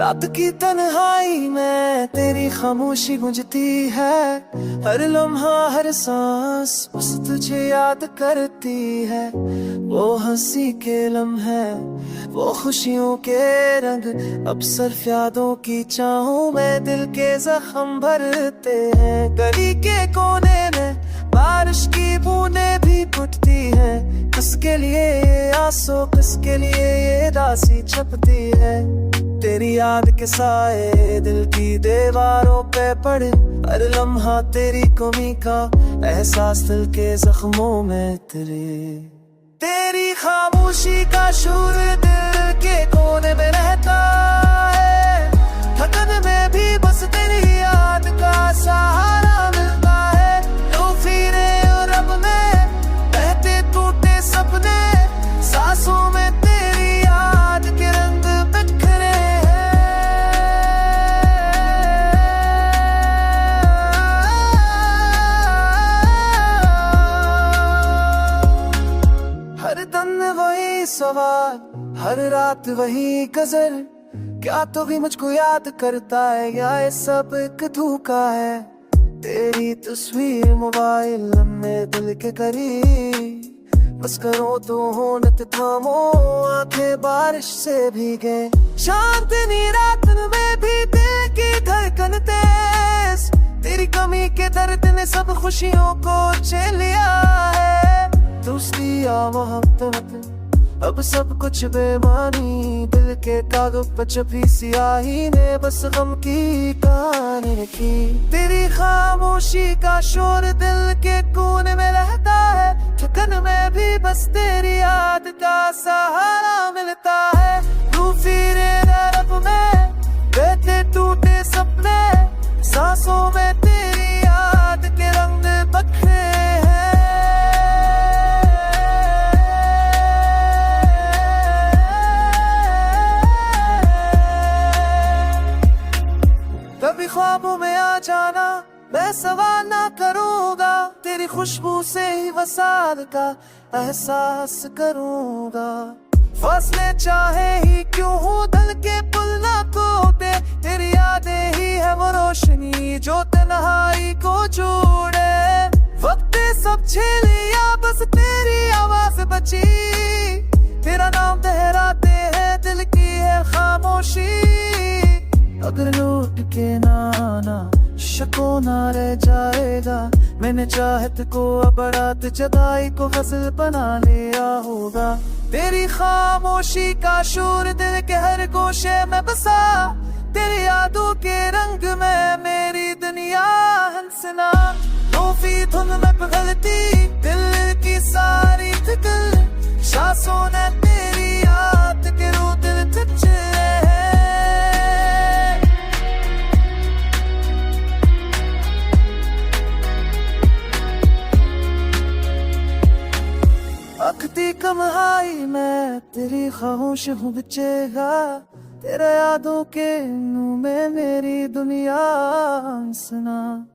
रात की तन्हाई में तेरी खामोशी गूंजती है। हर लम्हा हर सांस बस तुझे याद करती है। वो हंसी के लम्हे, वो खुशियों के रंग, अब सिर्फ यादों की चाहों में दिल के जख्म भरते हैं। गली के कोने में बारिश की बूंदें भी फुटती हैं। किसके लिए ये आंसू, किसके लिए ये दासी छपती है। तेरी याद के साए दिल की दीवारों पे पड़े। हर लम्हा तेरी कमी का एहसास दिल के जख्मों में तेरी खामोशी का शोर दिल के कोने में रहता है। थकन में भी बस तेरी याद का सहारा मिलता है। लो फिरे और रब में बहते टूटे सपने, सांसों में तेरी याद के रंग बिखरे हैं। हर दिन वही सवाल, हर रात वही गजल, क्या तो भी मुझको याद करता है या ये सब एक धोखा है। तेरी तस्वीर मोबाइल में दिल के करीब, बस करो तो होनत थामो, आंखें बारिश से भीगे। शांतनी रात में भी दिल की धड़कन तेज, तेरी कमी के दर्द ने सब खुशियों को छीन लिया है। दोस्ती या मोहब्बत अब सब कुछ बेमानी, दिल के कागज पर छपी स्याही ने बस गम की कहानी लिखी। तेरी खामोशी का शोर दिल के कोने में रहता है। थकन में भी बस तेरी याद का सहारा मिलता है। तू फिरे रब में बहते टूटे सपने, सांसों में तेरी याद के रंग बिखरे हैं। कभी ख्वाबों में आ जाना, मैं सवाल ना करूंगा। तेरी खुशबू से ही वसाल का एहसास करूंगा। फासले चाहे ही क्यों हो, दिल के पुल ना टूटे। तेरी यादें ही है वो रोशनी जो तन्हाई को जोड़े। वक्त सब छीन लिया, बस तेरी आवाज बची। तेरा नाम दोहराते हैं, दिल की है खामोशी। अगर लौट के ना आना, शको ना रह जाएगा। मैंने चाहत को बारात जगाई को गजल बना लिया होगा। तेरी खामोशी का शोर दिल के हर गोशे में बसा। तेरी यादों के रंग में मेरी दुनिया हंसना। तोफी धुन में पिघलती दिल की सारी फिक्र, सांसों ने तेरी याद के रो दिल चिपचे हैं। अखती कमहाई में तेरी खामोश हूँ बिचेगा। तेरे यादों के नूर में मेरी दुनिया हंसना।